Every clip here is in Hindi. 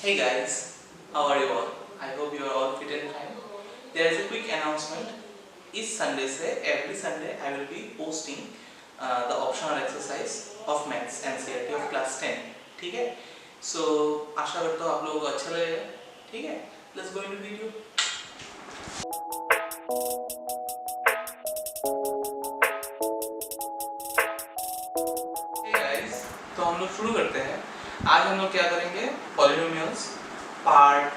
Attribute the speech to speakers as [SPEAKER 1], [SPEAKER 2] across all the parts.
[SPEAKER 1] Hey guys, how are you all? I hope you are all fit and fine. There is a quick announcement. इस संडे से every Sunday I will be posting the optional exercise of Maths NCERT of class 10. ठीक है? So आशा करता हूँ आप लोगों को अच्छा लगेगा. ठीक है? Let's go into video. Hey guys, तो हम लोग शुरू करते हैं. आज हम लोग क्या करेंगे? Polynomials पार्ट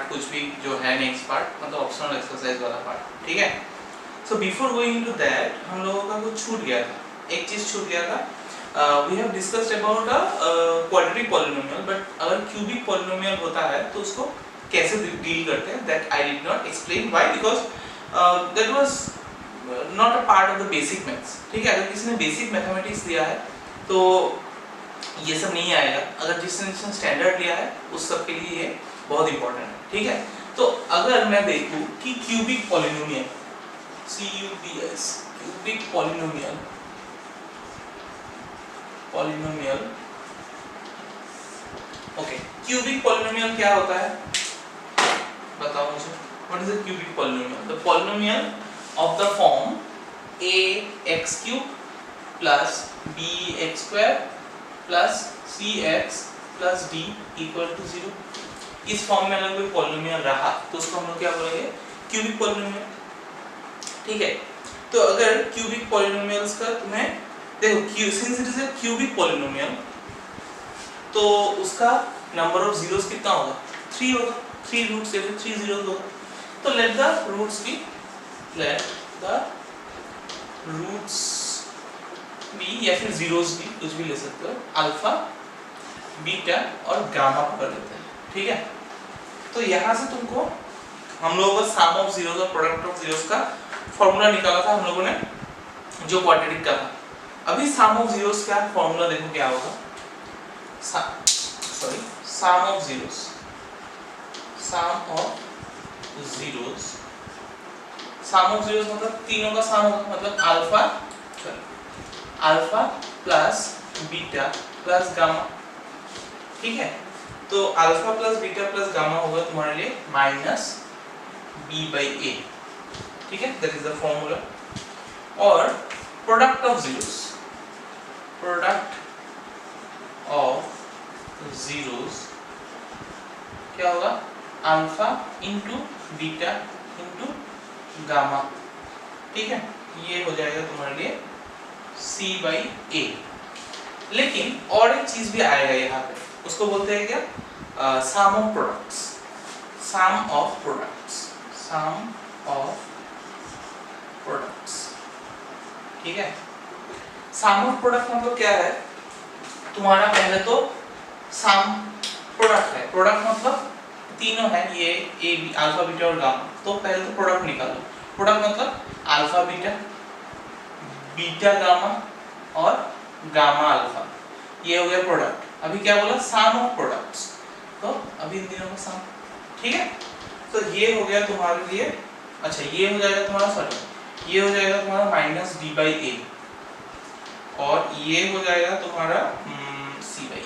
[SPEAKER 1] कुछ भी जो है नेक्स्ट पार्ट मतलब ऑप्शनल एक्सरसाइज वाला पार्ट. ठीक है. So before going into that हम लोगों का कुछ छूट गया था. एक चीज छूट गया था. We have discussed about a quadratic polynomial, but अगर क्यूबिक पॉलिनोमियल होता है तो उसको कैसे डील करते हैं that I did not explain. Why? Because that was not a part of the basic maths. ठीक है. अगर किसी ने बेसिक मैथमेटिक्स दिया है तो ये सब नहीं आएगा. अगर जिसने स्टैंडर्ड लिया है उस सब के लिए ये बहुत इंपॉर्टेंट है. ठीक है. तो अगर मैं देखूं कि cubic polynomial CUBS cubic polynomial okay, cubic polynomial क्या होता है बताओ मुझे. What is a cubic polynomial? The polynomial of the form ax³ plus bx² plus cx plus d equal to 0. इस फॉर्म में अगर कोई पॉलिनोमियल रहा तो उसको हम लोग क्या बोलेंगे? Cubic polynomial. ठीक है. तो अगर क्यूबिक पॉलिनोमियल्स का तुम्हें देखो, since it is a cubic polynomial तो उसका नंबर ऑफ जीरोस कितना होगा? 3 होगा. 3 रूट्स या फिर 3 जीरोस होगा. तो लेट द रूट्स बी या फिर जीरोस भी कुछ भी ले सकते हो. अल्फा, बीटा और गामा पकड़ लेते हैं. ठीक है. तो यहाँ से तुमको हम लोगों का सम ऑफ जीरोस और प्रोडक्ट ऑफ जीरोस का फॉर्मूला निकाला था हम लोगों ने जो क्वाड्रेटिक का था. अभी सम ऑफ जीरोस का फॉर्मूला देखो क्या होगा. सम ऑफ जीरोस मतलब तीनों का सम होगा. मतलब alpha plus beta plus gamma. ठीक है. तो alpha plus beta plus gamma होगा तुम्हारे लिए माइनस b/a. ठीक है. That is the formula. और प्रोडक्ट ऑफ जीरोस क्या होगा? Alpha into beta into gamma. ठीक है. ये हो जाएगा तुम्हारे लिए c/a. लेकिन और एक चीज भी आएगा यहाँ पे, उसको बोलते हैं क्या? सम ऑफ प्रोडक्ट्स. ठीक है. सम ऑफ प्रोडक्ट मतलब क्या है? तुम्हारा पहले तो सम प्रोडक्ट है. प्रोडक्ट मतलब तीनों है ये ए बी अल्फा बीटा और गामा. तो पहले तो प्रोडक्ट निकालो. प्रोडक्ट मतलब अल्फा बीटा, बीटा गामा और गामा अल्फा. ये हो गया प्रोडक्ट. अभी क्या बोला? सम ऑफ प्रोडक्ट्स. तो अभी इन तीनों का सम. ठीक है. तो ये हो गया तुम्हारे लिए. अच्छा, ये हो जाएगा तुम्हारा ये हो जाएगा तुम्हारा माइनस d/a और ये हो जाएगा तुम्हारा c/a.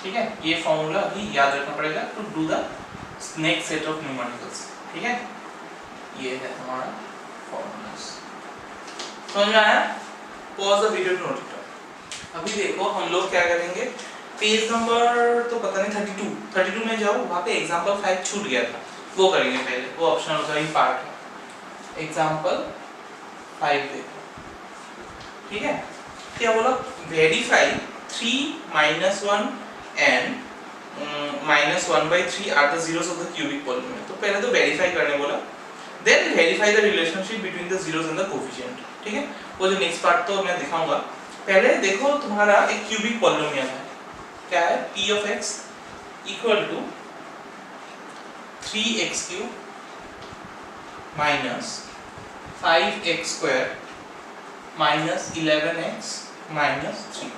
[SPEAKER 1] ठीक है. ये फॉर्मूला अभी याद रखना पड़ेगा to do the next set of numericals. ठीक है. ये है हमारा फॉर्मूलास. समझ में आया? Pause the video to note it. अभी देखो हम लोग क्या करेंगे. पेज नंबर तो पता नहीं 32 में जाओ. वहाँ पे एग्जांपल 5 छूट गया था, वो करेंगे पहले. वो ऑप्शनल का ही पार्ट है. एग्जांपल 5 देखो. ठीक है. क्या बोला? Verify 3 - 1 and -1/3 are the zeros of the cubic polynomial. तो पहले तो वेरीफाई करने बोला. Then verify the relationship between the zeros and the coefficient. ठीक है. वो जो नेक्स्ट पार्ट तो मैं दिखाऊंगा. पहले देखो तुम्हारा एक क्यूबिक पॉलिनोमियल है. क्या है? p of x equal to 3x³ minus 5x² minus 11x minus 3.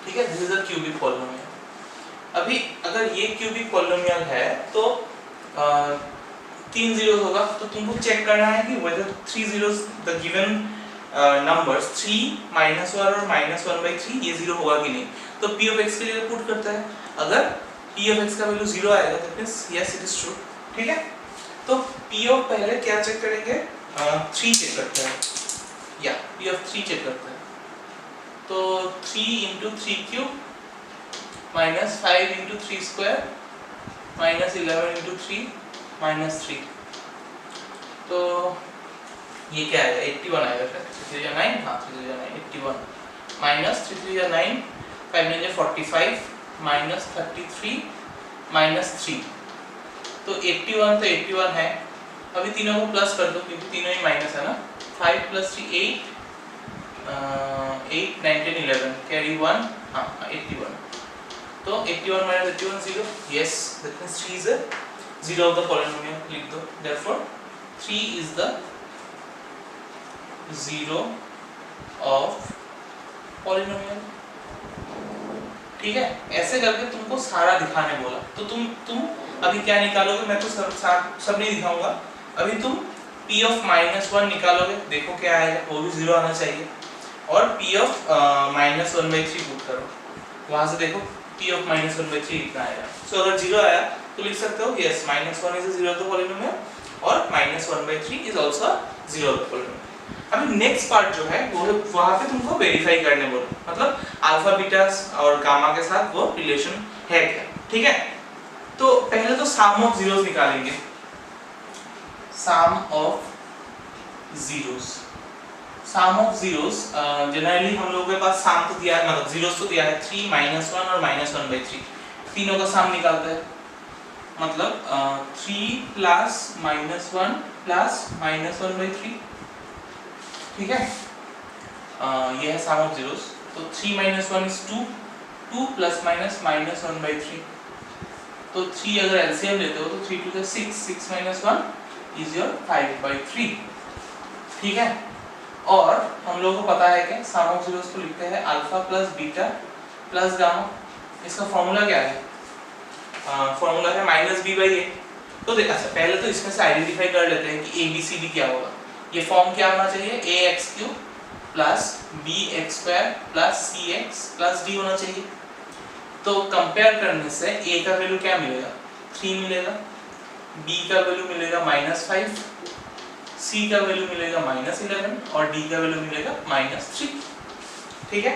[SPEAKER 1] ठीक है. This is a cubic polynomial. अभी अगर ये क्यूबिक पॉलिनोमियल है तो 3 जीरोस होगा. तो तुमको चेक करना है कि whether 3 zeros the given numbers 3 -1 और -1/3 ये 0 होगा कि नहीं। तो p ऑफ x के लिए पुट करता है, अगर p ऑफ x का वैल्यू 0 आएगा that means yes it is true. ठीक है, तो p ऑफ पहले क्या चेक करेंगे, 3 चेक करते हैं, या p ऑफ 3 चेक करते हैं। तो 3 × 3 क्यूब माइनस 5 × 3 स्क्वायर माइनस 11 × 3 -3। तो ये क्या आएगा, 81 आएगा फिर 3 3 9, हाँ 3 3 9 81 माइनस 3 3 9 5 9 45 माइनस 33 -3। तो 81 तो 81 है, अभी तीनों को प्लस कर दो क्योंकि तीनों ही माइनस है ना। 5 + 3 8 8 9 10 11 कैरी 1, हाँ 81। तो 81 - 81 0, yes that means 3 is a 0 of the polynomial, लिख दो therefore 3 is the 0 of polynomial. ठीक है, ऐसे करके तुमको सारा दिखाने बोला, तो तुम अभी क्या निकालोगे, मैं तो सब नहीं दिखाऊंगा, अभी तुम p ऑफ -1 निकालोगे, देखो क्या आएगा, वो भी 0 आना चाहिए, और p ऑफ -1/3 पुट करो, वहां से देखो p ऑफ -1/3 कितना आएगा। सो अगर 0 आया तो लिख सकते हो yes -1 is a 0 of the polynomial और -1/3 is also 0 of the polynomial. अभी नेक्स्ट पार्ट जो है वो वहां पे तुमको वेरीफाई करने बोलो, मतलब अल्फा बीटा और गामा के साथ वो रिलेशन है क्या। ठीक है, तो पहले तो सम ऑफ जीरोस निकालेंगे, sum of zeros. Sum of zeros generally हम लोगों के पास सम तो दिया है, मतलब जीरोस तो दिया है 3 -1 और -1/3, तीनों का सम निकालते हैं, मतलब 3 + -1 + -1/3। ठीक है, ये है सम ऑफ जीरोस। तो 3 - 1 इज 2, 2 ± -1/3। तो 3 अगर एलसीएम लेते हो तो 3 × 2 = 6, 6 - 1 इज योर 5/3। ठीक है, और हम लोगों को पता है कि सम ऑफ जीरोस को लिखते हैं अल्फा + बीटा + गामा। इसका फॉर्मूला क्या है, फॉर्मूला है -b/a। तो देख, अच्छा पहले तो इसमें से आइडेंटिफाई कर लेते हैं कि ABCD क्या होगा। ये फॉर्म क्या होना चाहिए, ax³ + bx² + cx + d होना चाहिए। तो कंपेयर करने से a का वैल्यू क्या मिलेगा, 3 मिलेगा, b का वैल्यू मिलेगा -5, c का वैल्यू मिलेगा -11 और d का वैल्यू मिलेगा -3। ठीक है,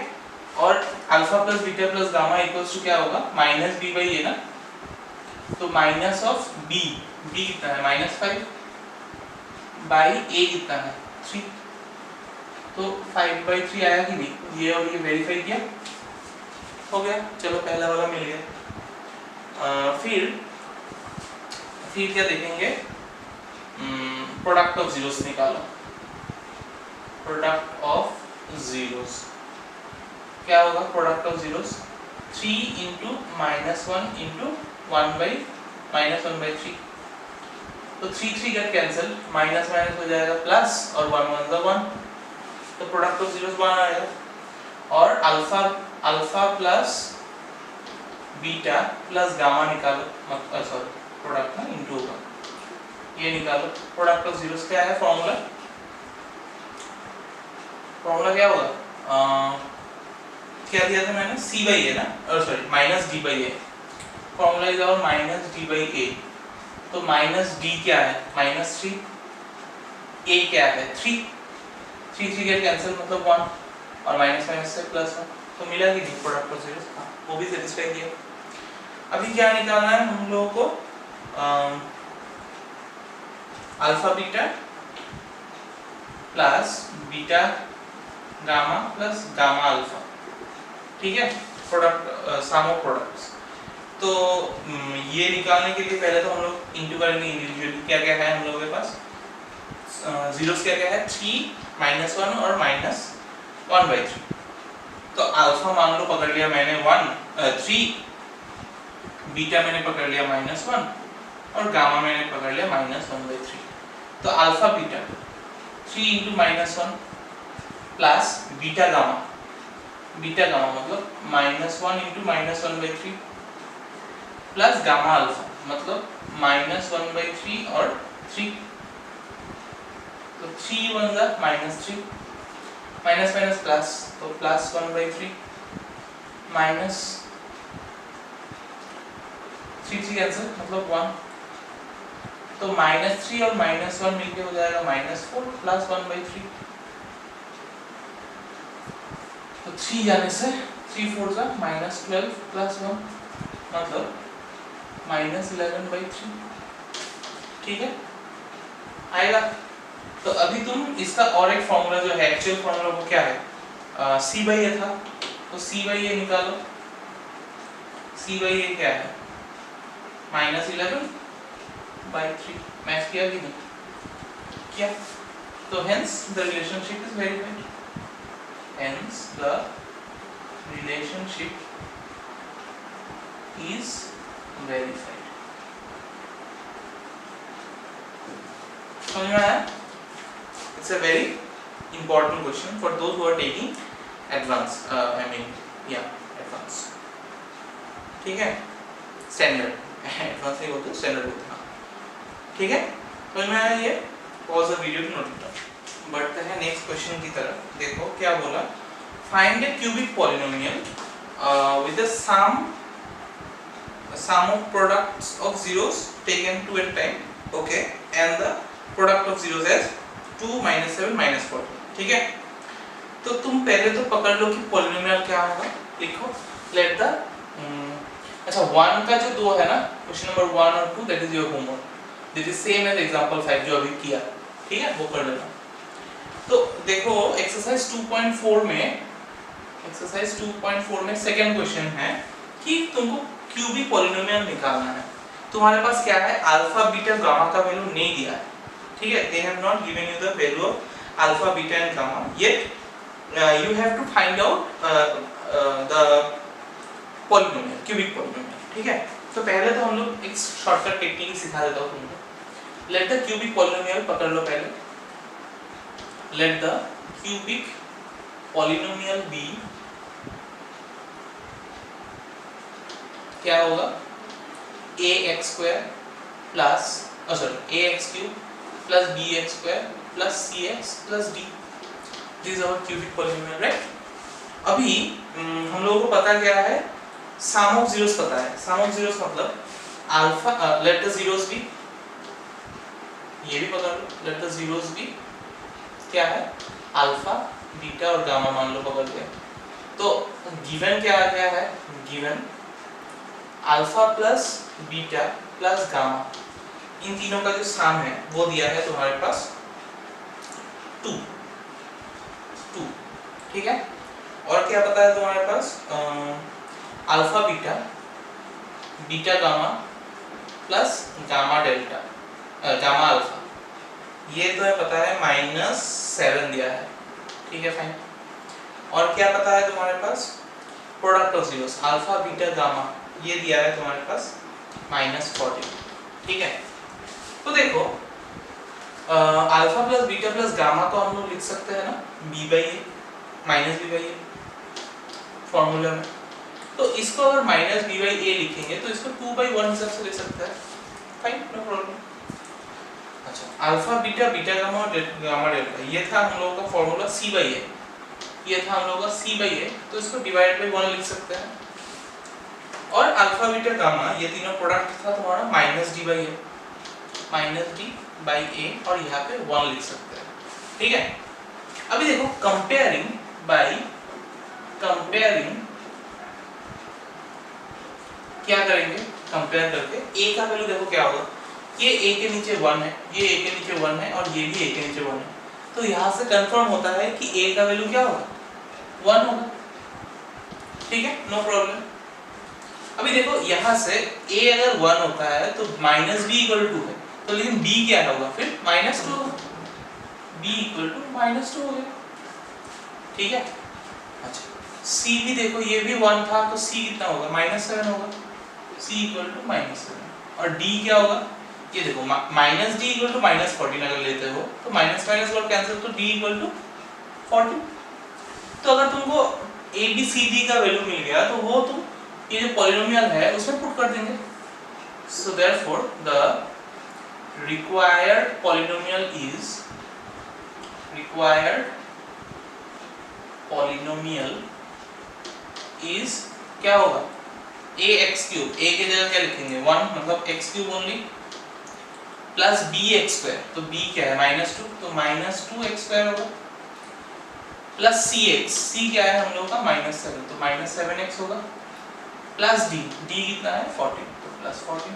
[SPEAKER 1] और alpha + beta + gamma equals to क्या होगा, -b/a ना। तो माइनस ऑफ b, b कितना है -5 बाई a कितना है 3। तो 5/3 आया कि नहीं, ये और ये वेरीफाई किया, हो गया, चलो पहला वाला मिल गया। फिर क्या देखेंगे, प्रोडक्ट ऑफ जीरोस निकालो। प्रोडक्ट ऑफ जीरोस क्या होगा, प्रोडक्ट ऑफ जीरोस 3 × -1 × 1/-1/3। तो 3 3 गेट कैंसिल, माइनस माइनस हो जाएगा प्लस, और 1 1 = 1, तो प्रोडक्ट ऑफ जीरोस 1 आएगा। और alpha plus beta plus gamma निकालो, मतलब सॉरी प्रोडक्ट ना इनटू होगा, ये निकालो। प्रोडक्ट ऑफ जीरोस क्या है, फॉर्मूला क्या होगा, क्या दिया था मैंने, c/a ना, sorry -d/a। Formula is our -d/a। तो -d क्या है, -3, a क्या है 3, 3 3 गेट कैंसिल मतलब 1, और माइनस माइनस से +1, तो मिला कि नहीं प्रोडक्ट ऑफ जीरोस, वो भी सेटिस्फाई किया। अभी क्या निकालना है हम लोगों को, alpha beta plus beta gamma plus gamma alpha. ठीक है, प्रोडक्ट सम ऑफ प्रोडक्ट्स। तो ये निकालने के लिए पहले तो हम लोग इंटू करेंगे इंडिविजुअली, क्या क्या है हम लोगों के पास, जीरोस क्या क्या है, 3 -1 और -1/3। तो अल्फा मान लो पकड़ लिया मैंने 3, बीटा मैंने पकड़ लिया -1 और गामा मैंने पकड़ लिया -1/3। तो alpha beta 3 × -1 plus beta gamma मतलब -1 × -1/3 प्लस गामा अल्फा मतलब -1/3 और 3। तो 3 1 = -3 माइनस माइनस प्लस, तो प्लस 1/3 माइनस 3 कैंसिल मतलब 1, तो -3 और -1 मिलके हो जाएगा -4 प्लस 1/3, तो 3 जाने से 3 4 जा -12 प्लस 1 मतलब -11/3, ठीक है आएगा। तो अभी तुम इसका और एक फॉर्मूला जो है एक्चुअल फॉर्मूला वो क्या है, C/A था, तो C/A निकालो, C/A क्या है -11/3, मैच किया कि नहीं किया, तो hence the relationship is verified, hence the relationship is verified. समझ में आया? It's a very important question for those who are taking advanced, advanced, ठीक है, standard, advanced नहीं बोलते standard बोलते हैं, ठीक है। समझ में आया? ये pause the video to note it down। बढ़ते हैं नेक्स्ट क्वेश्चन की तरफ, देखो क्या बोला, find a cubic polynomial with the sum of products of zeros taken 2 at a time, okay, and the product of zeros as 2 -7 -14, ठीक है। तो तुम पहले तो पकड़ लो कि पॉलिनोमियल क्या होगा, लिखो लेट द अच्छा 1 का जो 2 है ना, क्वेश्चन नंबर 1 और 2 that is your homework, this is same as example 5 जो अभी किया, ठीक है, वो कर लेना। तो देखो एक्सरसाइज 2.4 में सेकंड क्वेश्चन है कि तुमको क्यूबिक पॉलिनोमियल निकालना है। तुम्हारे पास क्या है, अल्फा बीटा गामा का वैल्यू नहीं दिया है, ठीक है, they have not given you the value of alpha beta and gamma, yet you have to find out the polynomial, cubic polynomial, ठीक है। तो पहले तो हम लोग एक शॉर्टकट टेक्निक सिखा देता हूँ तुमको, let the cubic polynomial पकड़ लो पहले, let the cubic polynomial be, क्या होगा, ax² plus ax³ plus bx² plus cx plus d, this is our cubic polynomial, right? अभी हम लोगों को पता क्या है, sum of zeros पता है, sum of zeros मतलब alpha, let the zeros be, ये भी पकड़ लो, let the zeros be क्या है, अल्फा बीटा और गामा मान लो पकड़ के, तो गिवन क्या आ गया है, given alpha plus beta plus gamma, इन तीनों का जो सम है वो दिया है तुम्हारे पास 2, ठीक है। और क्या पता है तुम्हारे पास, alpha beta, beta gamma plus gamma delta, gamma alpha, ये तो है पता है -7 दिया है, ठीक है फाइन। और क्या पता है तुम्हारे पास, product of zeros alpha beta gamma, ये दिया है तुम्हारे पास -14, ठीक है। तो देखो alpha plus beta plus gamma को हम लोग लिख सकते हैं ना b/a माइनस b/a फॉर्मूला में, तो इसको अगर -b/a लिखेंगे तो इसको 2/1 हिसाब से लिख सकते हैं, फाइन नो प्रॉब्लम। अच्छा अल्फा बीटा बीटा गामा और गामा डेल्टा, ये था हम लोगों का फॉर्मूला c/a, ये था हम लोगों का c/a, तो इसको डिवाइड बाय 1 लिख सकते हैं। और अल्फा बीटा गामा ये तीनों प्रोडक्ट था तुम्हारा -d/a, -d/a और यहाँ पे 1 लिख सकते हैं, ठीक है। अभी देखो कंपेयरिंग क्या करेंगे, कंपेयर करके a का वैल्यू देखो क्या होगा, ये a के नीचे 1 है, ये a के नीचे 1 है और ये भी a के नीचे 1 है, तो यहाँ से कंफर्म होता है कि a का वैल्यू क्या होगा, 1 होगा, ठीक है नो प्रॉब्लम। अभी देखो यहाँ से a अगर 1 होता है तो -b = 2 है, तो लेकिन b क्या होगा फिर -2 होगा, b = -2 हो गया, ठीक है। अच्छा c भी देखो ये भी 1 था तो c कितना होगा, -7 होगा, c = -7। और d क्या होगा, ये देखो -d = -14 अगर लेते हो तो माइनस माइनस और कैंसिल, तो d = 14। तो अगर तुमको a b c d का वैल्यू मिल गया तो वो तुम ये जो पॉलिनोमियल है उसमें पुट कर देंगे। So therefore the required polynomial is polynomial is क्या होगा ए एक्स क्यूब, ए की जगह क्या लिखेंगे 1 मतलब x cube only plus B x square, तो बी क्या है -2 तो -2 एक्स स्क्वायर होगा प्लस सी एक्स, सी क्या है हम लोगों का -7 तो -7 एक्स होगा प्लस डी, डी कितना है 14 तो plus 14।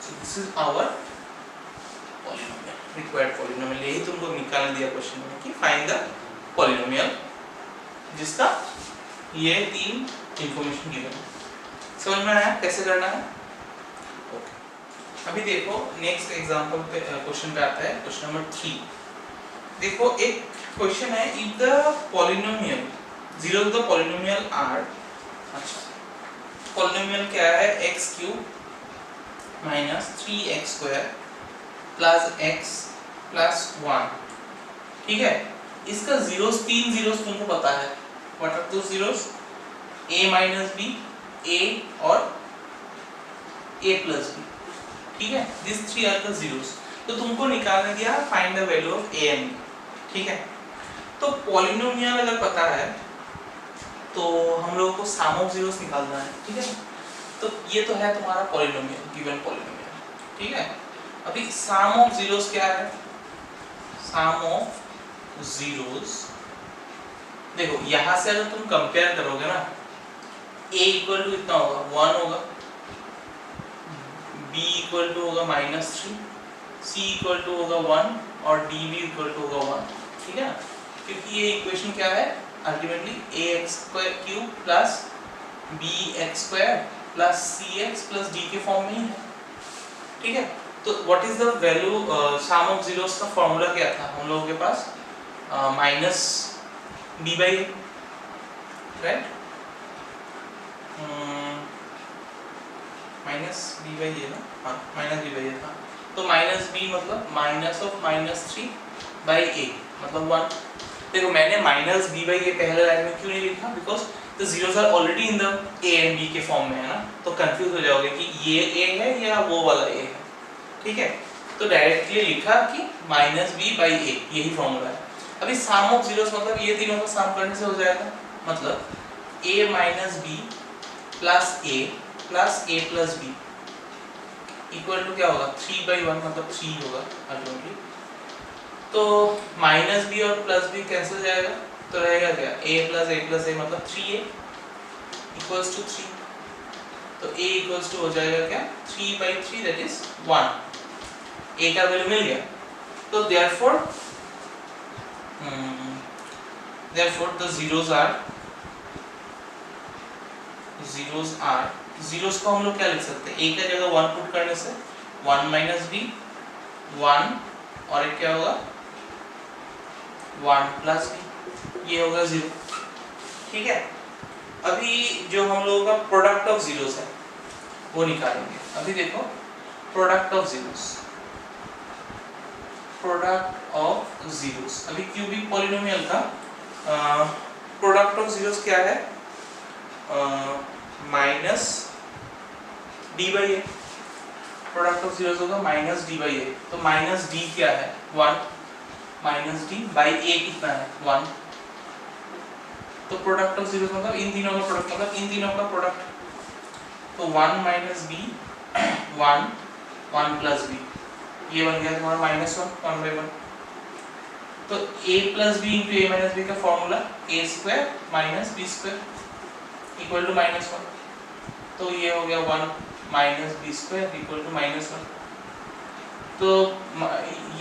[SPEAKER 1] So this is our polynomial, required polynomial. यही तुमको निकालने दिया क्वेश्चन में कि फाइंड द पॉलिनोमियल जिसका ये 3 इंफॉर्मेशन गिवन है। समझ में आया कैसे करना है? ओके, अभी देखो नेक्स्ट एग्जांपल पे क्वेश्चन पे आता है, क्वेश्चन नंबर 3। देखो एक क्वेश्चन है, if the polynomial 0 the polynomial are, अच्छा पॉलिनोमियल क्या है x³ minus 3x² plus x plus 1, ठीक है। इसका जीरोस 3 जीरोस तुमको पता है, व्हाट आर दो zeros a minus b, a और a प्लस b, ठीक है। दिस 3 आर द जीरोस, तो तुमको निकालने दिया find the value of a and b, ठीक है। तो पॉलिनोमियल अगर पता है तो हम लोगों को सम ऑफ जीरोस निकालना है, ठीक है। तो ये तो है तुम्हारा पॉलिनोमियल, गिवन पॉलिनोमियल, ठीक है। अभी सम ऑफ जीरोस क्या है? सम ऑफ जीरोस, देखो यहां से अगर तुम कंपेयर करोगे ना, a इक्वल टू कितना होगा 1 होगा, b इक्वल टू होगा -3, c इक्वल टू होगा 1 और d भी इक्वल टू होगा 1, ठीक है। क्योंकि ये इक्वेशन क्या है ultimately ax² plus bx² plus cx plus d के फॉर्म में ही है, ठीक है। तो what is the value sum of zeros का फॉर्मूला क्या था हम लोगों के पास? Minus b by a, right, minus b by a ना, हाँ माइनस b बाई a था। तो माइनस b मतलब माइनस ऑफ -3 बाई a मतलब 1। देखो मैंने माइनस b बाई a पहले लाइन में क्यों नहीं लिखा? Because the zeros are already in the a and b के फॉर्म में है ना, तो कंफ्यूज हो जाओगे कि ये a है या वो वाला a है, ठीक है। तो डायरेक्टली लिखा कि -b बाई a, यही फॉर्मूला है। अभी सम ऑफ जीरोस मतलब ये तीनों का सम करने से हो जाएगा, मतलब a minus b plus a plus a plus b equal to क्या होगा 3/1 मतलब 3 होगा अल्टीमेटली। तो माइनस b और प्लस b कैंसिल हो जाएगा, तो रहेगा क्या a प्लस a मतलब 3a इक्वल्स टू 3, तो a इक्वल्स टू हो जाएगा क्या 3/3 दैट इज 1, a का वैल्यू मिल गया। तो therefore the zeros are zeros को हम लोग क्या लिख सकते हैं? a का जगह 1 पुट करने से 1 माइनस b 1 और एक क्या होगा 1 प्लस b, ये होगा 0, ठीक है। अभी जो हम लोगों का प्रोडक्ट ऑफ जीरोस है वो निकालेंगे। अभी देखो product of zeros, product of zeros, अभी क्यूबिक पॉलिनोमियल का प्रोडक्ट ऑफ जीरोस क्या है? Minus D by A, product of zeros होगा माइनस डी बाई ए। तो माइनस डी क्या है 1, माइनस डी बाई ए कितना है 1। तो प्रोडक्ट ऑफ जीरोस मतलब इन तीनों का प्रोडक्ट, मतलब इन तीनों का प्रोडक्ट। तो 1 माइनस बी 1 प्लस बी, ये बन गया तुम्हारा -1 1/1। तो a plus b into a minus b का formula a² minus b² equal to -1, तो ये हो गया 1 माइनस b² इक्वल टू -1। तो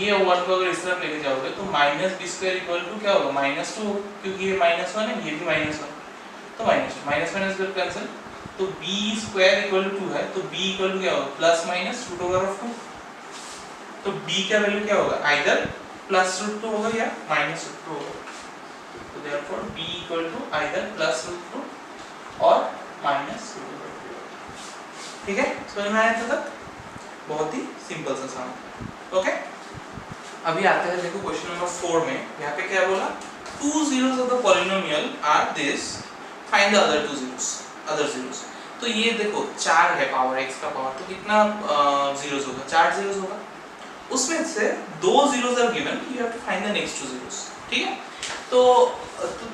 [SPEAKER 1] ये 1 को अगर इस तरफ लेके जाओगे तो माइनस b² इक्वल टू क्या होगा -2, क्योंकि ये -1 है ये भी -1, तो -1 कैंसिल, तो b² इक्वल टू 2 है, तो b इक्वल टू क्या होगा प्लस माइनस √2। तो b का वैल्यू क्या होगा आइदर +√2 होगा या -√2 होगा। तो therefore b equal to either +√2 और -√2, ठीक है। समझ में आया तक? बहुत ही सिंपल सा सम, ओके। अभी आते हैं देखो क्वेश्चन नंबर 4 में, यहाँ पे क्या बोला 2 zeros of the polynomial are this, find the other 2 zeros। तो ये देखो 4 है पावर x का पावर, तो कितना जीरोस होगा 4 जीरोस होगा, उसमें से 2 zeros are given, you have to find the next 2 zeros, ठीक है। तो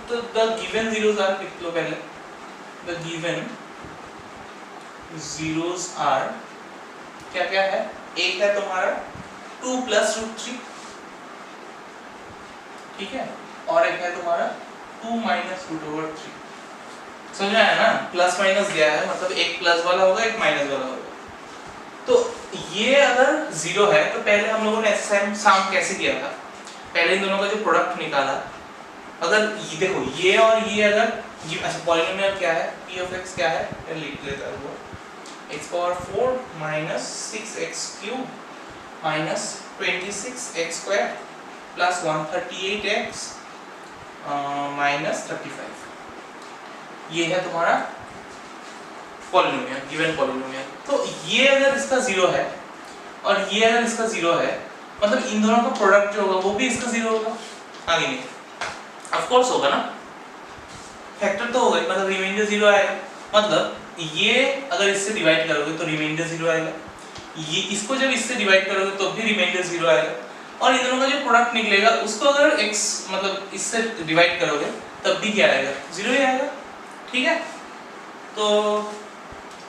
[SPEAKER 1] द गिवन जीरोस आर, लिख लो पहले, द गिवन जीरोस आर क्या क्या है, एक है तुम्हारा 2 प्लस रूट 3, ठीक है, और एक है तुम्हारा 2 माइनस रूट ओवर 3। समझ में आया ना, प्लस माइनस दिया है मतलब एक प्लस वाला होगा एक माइनस वाला होगा। तो ये अगर जीरो है तो पहले हम लोगों ने ऐसे साम कैसे किया था, पहले इन दोनों का जो प्रोडक्ट निकाला, अगर ये देखो ये और ये अगर ये, अच्छा पॉलिनोमियल क्या है, p of x क्या है, मैं लिख लेता हूं, वो x power 4 minus 6x cube minus 26x square plus 138x minus 35, ये है तुम्हारा पॉलिनोमियल, गिवन पॉलिनोमियल। तो ये अगर इसका जीरो है और ये अगर इसका जीरो है, मतलब इन दोनों का प्रोडक्ट जो होगा वो भी इसका जीरो होगा, आगे नहीं, ऑफ कोर्स होगा ना, फैक्टर तो होगा, मतलब रिमाइंडर जीरो आएगा, मतलब ये अगर इससे डिवाइड करोगे तो रिमाइंडर जीरो आएगा, ये इसको जब इससे डिवाइड करोगे तो भी रिमाइंडर जीरो आएगा, और इन दोनों का जो प्रोडक्ट निकलेगा उसको अगर x मतलब इससे डिवाइड करोगे तब भी क्या आएगा, जीरो ही आएगा, ठीक है। तो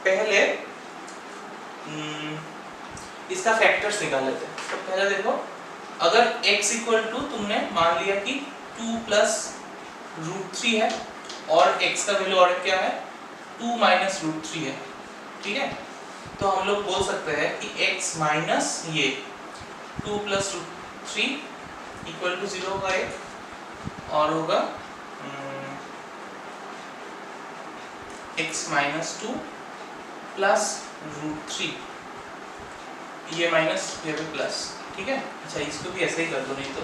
[SPEAKER 1] पहले इसका फैक्टर्स निकाल लेते हैं। तो पहले देखो, अगर x इक्वल टू तुमने मान लिया कि 2 प्लस रूट 3 है और x का वैल्यू और क्या है 2 माइनस रूट 3 है, ठीक है, तो हम लोग बोल सकते हैं कि x माइनस ये 2 प्लस रूट 3 इक्वल टू 0 होगा एक, और होगा x माइनस 2 प्लस रूट 3, ये माइनस ये भी प्लस, ठीक है। अच्छा इसको भी ऐसे ही कर दो, नहीं तो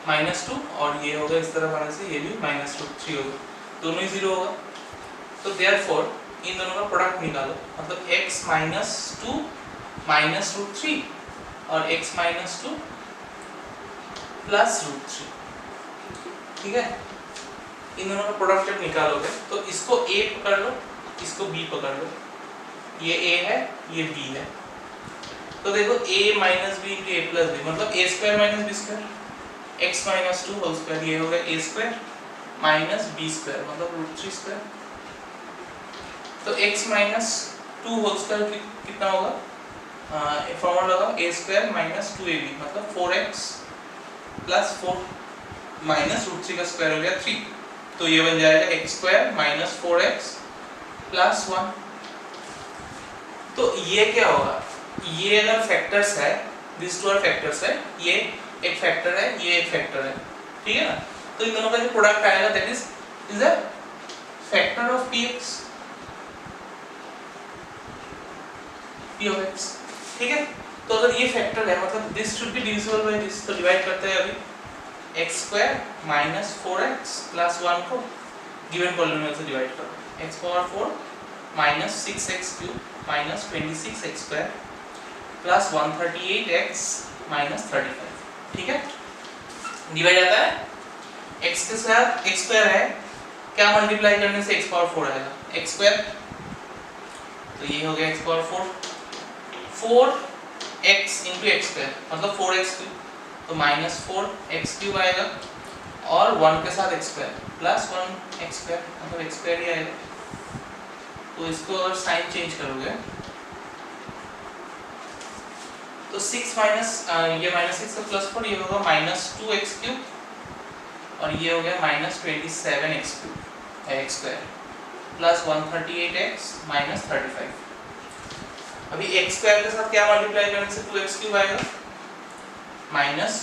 [SPEAKER 1] माइनस 2 और ये होगा इस तरफ आने से ये भी माइनस रूट 3 होगा, दोनों ही जीरो होगा। तो देयरफॉर इन दोनों का प्रोडक्ट निकालो, मतलब x माइनस 2 माइनस रूट 3 और x माइनस 2 प्लस रूट 3, ठीक है। इन दोनों का प्रोडक्ट जब निकालोगे तो इसको a पकड़ लो, इसको b पकड़ लो, ये a है ये b है, तो देखो a minus b into a plus b मतलब a square minus b square, x minus 2 whole square, ये होगा a square minus b square मतलब रूट 3 स्क्वायर। तो x माइनस 2 होल स्क्वायर कितना होगा, फॉर्मूला लगाओ a स्क्वायर माइनस 2ab मतलब 4x प्लस 4 माइनस रूट 3 का स्क्वायर हो गया 3, तो ये बन जाएगा x square minus 4x plus 1। तो ये क्या होगा, ये अगर फैक्टर्स है, दिस टू आर फैक्टर्स है, ये एक फैक्टर है ये एक फैक्टर है, ठीक है ना। तो इन दोनों का जो प्रोडक्ट आएगा that is a factor of px, p of x, ठीक है। तो अगर ये फैक्टर है मतलब this should be divisible by this, तो डिवाइड करते हैं अभी x square minus 4x plus 1 को गिवन पॉलिनोमियल से डिवाइड करो, x power 4 minus 6x cube minus 26x square plus 138x minus 35, ठीक है। डिवाइड आता है x के साथ x स्क्वायर है, क्या मल्टीप्लाई करने से x पावर 4 आएगा x स्क्वायर, तो ये हो गया x power 4x into x square मतलब 4x क्यूब, तो माइनस 4x क्यूब आएगा और 1 के साथ x square plus 1x square मतलब x स्क्वायर ही आएगा। तो इसको अगर साइन चेंज करोगे तो 6 माइनस ये माइनस 6 का प्लस 4, ये होगा माइनस 2x क्यूब और ये हो गया minus 27x cube x square plus 138x minus 35। अभी x स्क्वायर के साथ क्या मल्टीप्लाई करने से 2x क्यूब आएगा, माइनस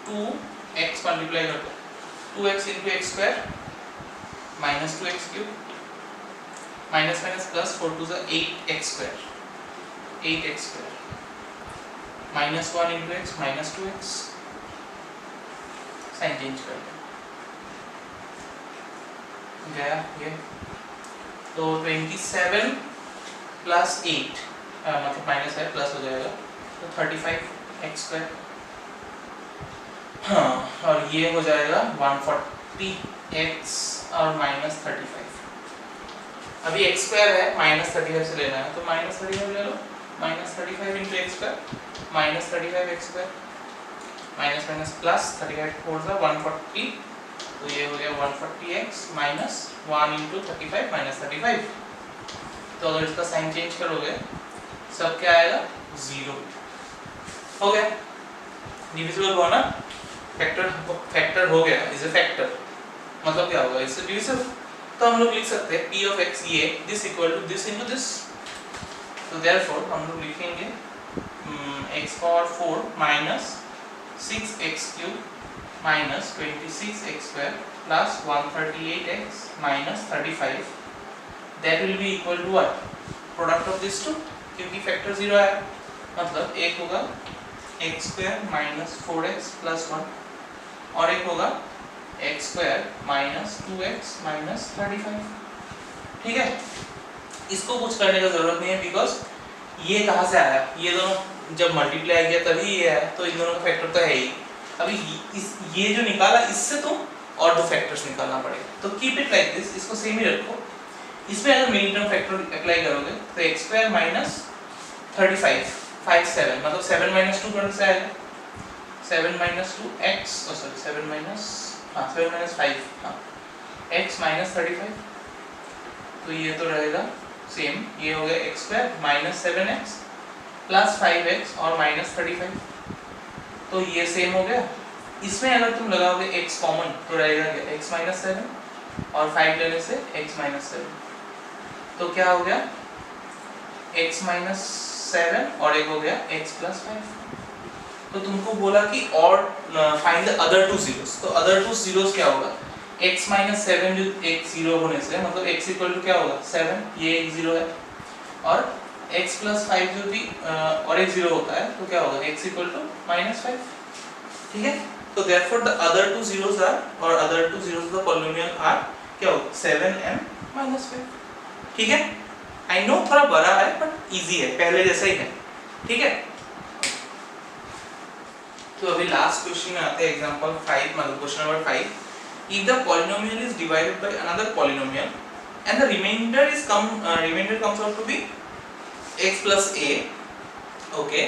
[SPEAKER 1] 2x मल्टीप्लाई कर दो 2x into x square minus 2x cube minus minus plus 4 to the 8x square 8x square minus 1 into x minus 2x, sign change कर गया ये, तो 27 प्लस 8 मतलब माइनस है प्लस हो जाएगा तो 35x स्क्वायर, हाँ, और ये हो जाएगा 140x और माइनस 35। अभी x स्क्वायर है माइनस 35 से लेना है तो माइनस 35 ले लो, minus 35 into x square minus 35x square minus minus plus 35 4 सा 140, तो ये हो गया 140x माइनस 1 इंटू 35 माइनस 35। तो अगर इसका साइन चेंज करोगे सब क्या आएगा 0 हो गया। डिविजिबल हुआ ना, फैक्टर हो गया, इज ए फैक्टर, मतलब क्या होगा इससे डिविजिबल। तो हम लोग लिख सकते हैं p ऑफ x ये this equal to this into this. तो देयरफॉर हम लोग लिखेंगे x power 4 minus 6x cube minus 26x square plus 138x minus 35, that will be equal to what, product of this two, क्योंकि फैक्टर 0 है, मतलब एक होगा x square minus 4x plus 1 और एक होगा x square minus 2x minus 35। ठीक है, इसको कुछ करने का जरूरत नहीं है, बिकॉज ये कहाँ से आया, ये दोनों जब मल्टीप्लाई किया तभी ये आया, तो इन दोनों का फैक्टर तो है ही। अभी ये जो निकाला इससे तो और दो फैक्टर्स निकालना पड़ेगा, तो कीप इट लाइक दिस, इसको सेम ही रखो। इसमें अगर मिडिल टर्म फैक्टर अप्लाई करोगे तो x स्क्वायर माइनस 35 57, मतलब 7 माइनस 2 कौन से आएगा, 7 माइनस 2 x, सॉरी 7 माइनस 5, हाँ x माइनस 35, तो ये तो रहेगा सेम, ये हो गया x square minus 7x plus 5x और माइनस 35, तो ये सेम हो गया। इसमें अगर तुम लगाओगे x कॉमन तो रहेगा क्या, x माइनस 7 और 5 लेने से x माइनस 7, तो क्या हो गया x माइनस 7 और एक हो गया x प्लस 5। तो तुमको बोला कि और find the other two zeros, तो अदर टू जीरोस क्या होगा, x माइनस 7 जो एक जीरो होने से, मतलब x इक्वल टू क्या होगा 7, ये एक जीरो है, और x प्लस 5 जो भी और एक जीरो होता है, तो क्या होगा x इक्वल टू माइनस 5। ठीक है, तो therefore the other two zeros are, और other two zeros of the polynomial are क्या होगा 7m माइनस 5। ठीक है, आई नो थोड़ा बड़ा है बट इजी है, पहले जैसा ही है। ठीक है, तो अभी लास्ट क्वेश्चन में आते हैं, एग्जांपल 5, मतलब question number 5। If the polynomial is divided by another polynomial and the remainder comes out to be x plus a, okay,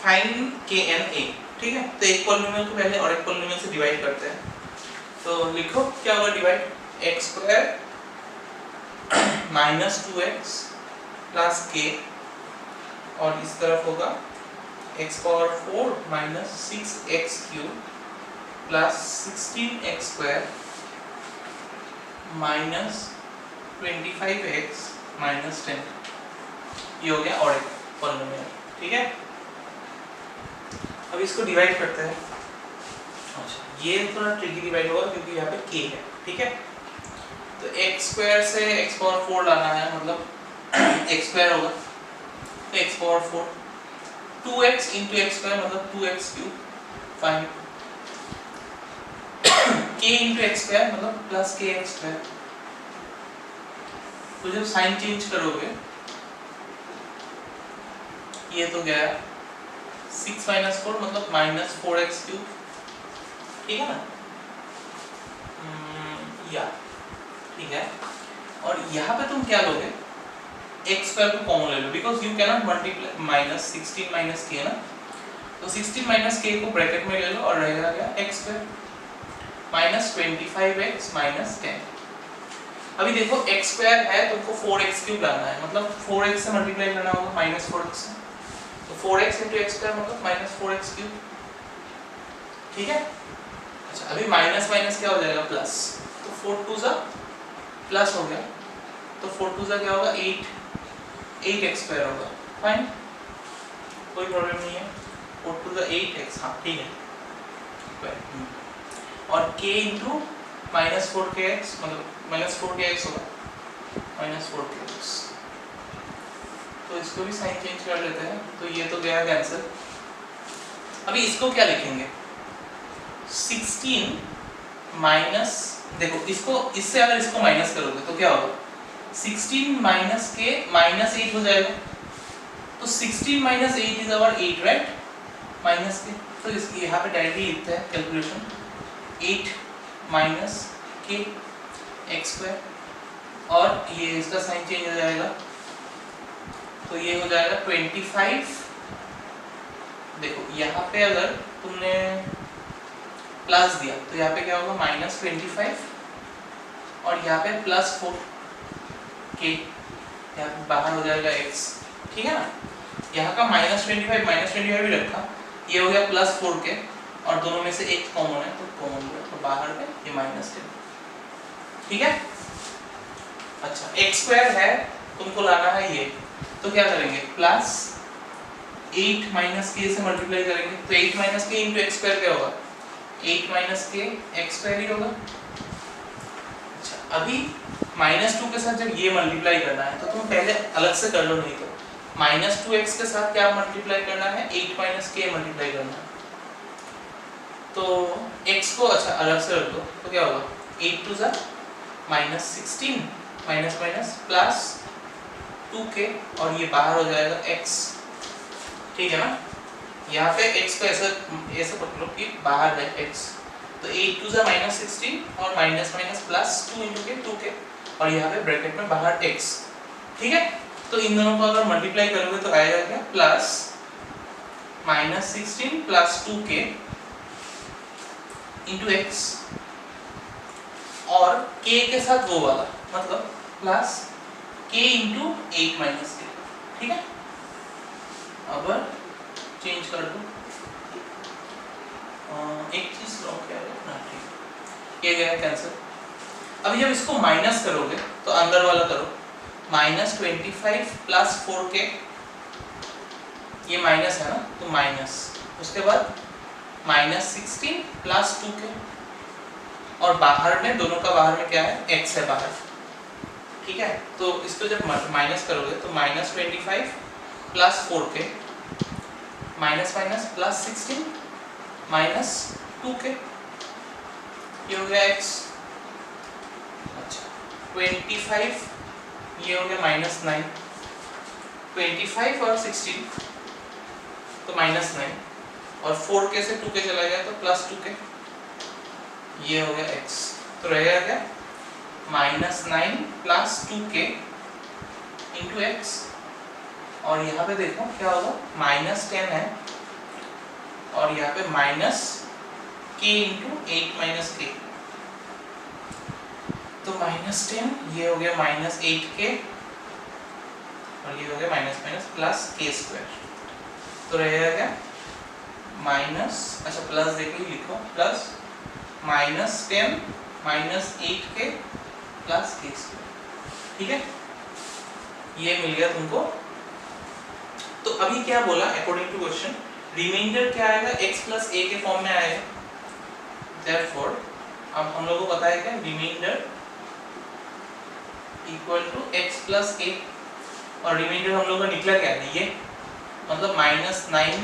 [SPEAKER 1] find k and a। ठीक है, तो एक पॉलिनोमियल को पहले और एक पॉलिनोमियल से डिवाइड करते हैं, तो लिखो क्या होगा divide, x square minus 2x plus k, और इस तरफ होगा x power 4 minus 6x cube plus 16x square minus 25x minus 10, ये हो गया और एक पॉलिनोमियल। ठीक है, अब इसको डिवाइड करते हैं। अच्छा, ये थोड़ा ट्रिकी डिवाइड होगा क्योंकि यहाँ पे k है। ठीक है, तो x स्क्वायर से x पावर 4 लाना है, मतलब x स्क्वायर होगा तो x power 4, 2x into x square मतलब 2x cube, fine, k into x square मतलब प्लस k एक्स स्क्वायर। तो जब साइन चेंज करोगे ये तो गया 6 माइनस 4 मतलब माइनस 4x क्यूब। ठीक है ना, या ठीक है, और यहाँ पे तुम क्या लोगे, x स्क्वायर को कॉमन ले लो, because you can not multiply minus 16 minus k ना, तो 16 माइनस k को ब्रैकेट में ले लो और रहेगा क्या x square minus 25x minus 10। अभी देखो x स्क्वायर है, तुमको 4x क्यूब लाना है, मतलब 4x से मल्टीप्लाई करना होगा माइनस 4x से, तो 4x इंटू एक्स स्क्वायर मतलब माइनस 4x क्यूब। ठीक है, अच्छा अभी माइनस माइनस क्या हो जाएगा प्लस, तो 4 टू सा प्लस हो गया, तो 4 टू सा क्या होगा 8x स्क्वायर होगा, फाइन, कोई प्रॉब्लम नहीं है, 4 टू सा 8x, हाँ ठीक है, और k इंटू माइनस 4kx मतलब माइनस 4kx होगा, माइनस 4kx, तो इसको भी साइन चेंज कर लेते हैं, तो ये तो गया कैंसिल। अभी इसको क्या लिखेंगे, 16 माइनस, देखो इसको इससे अगर इसको माइनस करोगे तो क्या होगा, 16 माइनस के माइनस 8 हो जाएगा, तो 16 minus 8 is our 8 right, minus k, तो इसकी यहाँ पे डायरेक्टली लिखते हैं calculation, 8 minus k x square, और ये इसका साइन चेंज हो जाएगा, तो ये हो जाएगा 25 देखो यहाँ पे अगर तुमने प्लस दिया तो यहाँ पे क्या होगा -25 और यहाँ पे +4 के, यहाँ पे बाहर हो जाएगा x, ठीक है ना। यहाँ का -25 भी रखा, ये हो गया +4 के और दोनों में से एक कॉमन है तो कॉमन हुआ, तो बाहर में ये -10, ठीक है। अच्छा x² है, तुमको लाना है ये, तो क्या करेंगे +8 - k से मल्टीप्लाई करेंगे, तो 8 - k × x² क्या होगा 8 - k x² ही होगा। अच्छा अभी -2 के साथ जब ये मल्टीप्लाई करना है तो तुम पहले अलग से कर लो, नहीं तो -2x के साथ क्या मल्टीप्लाई करना है 8 - k मल्टीप्लाई करना है, तो x को अच्छा अलग से रख दो, तो क्या होगा 8 2 -16 प्लस 2k और ये बाहर हो जाएगा x, ठीक है ना। यहाँ पे x को ऐसे पकड़ो कि बाहर है x, तो 8 2 -16 और माइनस प्लस 2 × 2k और यहाँ पे ब्रैकेट में बाहर x, ठीक है। तो इन दोनों को अगर मल्टीप्लाई करोगे तो आएगा क्या प्लस -16 प्लस 2k × x और k के साथ वो वाला मतलब प्लस k × 8 - k, ठीक है। अब चेंज कर दो, एक चीज रॉन्ग है ना, ठीक ये गया कैंसिल। अभी जब इसको माइनस करोगे तो अंदर वाला करो, -25 प्लस 4k, ये माइनस है ना तो माइनस, उसके बाद -16 प्लस 2k और बाहर में दोनों का बाहर में क्या है x है बाहर, ठीक है। तो इसको जब माइनस करोगे तो -25 plus 4k minus plus 16 minus 2k, ये हो गया x। अच्छा 25 ये हो गया -9, 25 और 16 तो -9 और 4k से 2k चला गया तो प्लस 2k, ये हो गया x। तो रहेगा क्या -9 प्लस 2k × x और यहाँ पे देखो क्या होगा -10 है और यहाँ पे -k × 8 - k, तो -10 ये हो गया -8k और ये हो गया प्लस k², तो रहेगा क्या अच्छा प्लस देखो लिखो प्लस -10 -8k प्लस k², ठीक है। ये मिल गया तुमको। तो अभी क्या बोला अकॉर्डिंग टू क्वेश्चन, रिमाइंडर क्या आएगा x + a के फॉर्म में आएगा, देयरफॉर अब हम लोगों को पता है क्या रिमाइंडर = x + a और रिमाइंडर हम लोगों का निकला क्या है ये, मतलब -9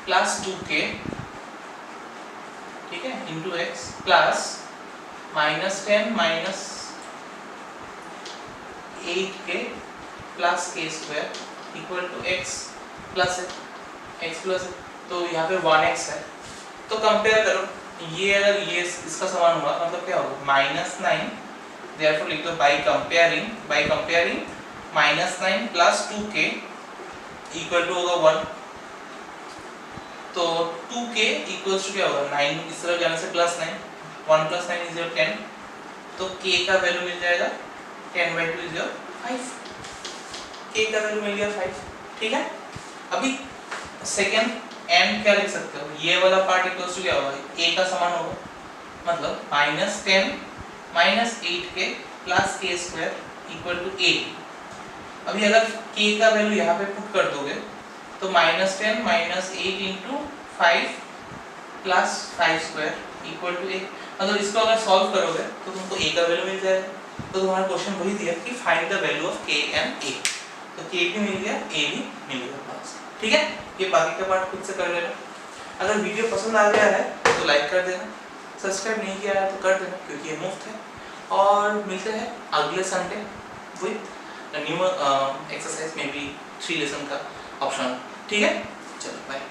[SPEAKER 1] प्लस 2k, ठीक है × x plus -10 -8k plus k² = x plus है, तो यहाँ पे 1x है, तो कंपेयर करो, ये अगर ये इसका समान हुआ मतलब क्या होगा -9, देयरफॉर लिख दो by comparing -9 plus 2k equal to होगा 1, तो 2k इक्वल्स टू क्या होगा 9, इस तरफ जाने से +9, 1 + 9 = 10, तो k का वैल्यू मिल जाएगा 10/2 = 5, k का वैल्यू मिल गया 5, ठीक है। अभी सेकंड एंड क्या लिख सकते हो, ये वाला पार्ट इक्वल्स टू क्या होगा a का समान होगा, मतलब -10 -8k प्लस k² = a। अभी अगर k का वैल्यू यहाँ पे पुट कर दोगे तो -10 - 8 × 5 प्लस 5² = a, मतलब इसको अगर सॉल्व करोगे तो तुमको a का वैल्यू मिल जाएगा। तो तुम्हारा क्वेश्चन वही दिया कि find the value of k and a, तो k भी मिल गया a भी मिल गया पास, ठीक है। ये बाकी का पार्ट खुद से कर लेना। अगर वीडियो पसंद आ गया है तो लाइक कर देना, सब्सक्राइब नहीं किया है तो कर देना क्योंकि ये मुफ्त है, और मिलते हैं अगले संडे विद न्यू एक्सरसाइज में भी 3 लेसन का ऑप्शन, ठीक है। चलो बाय।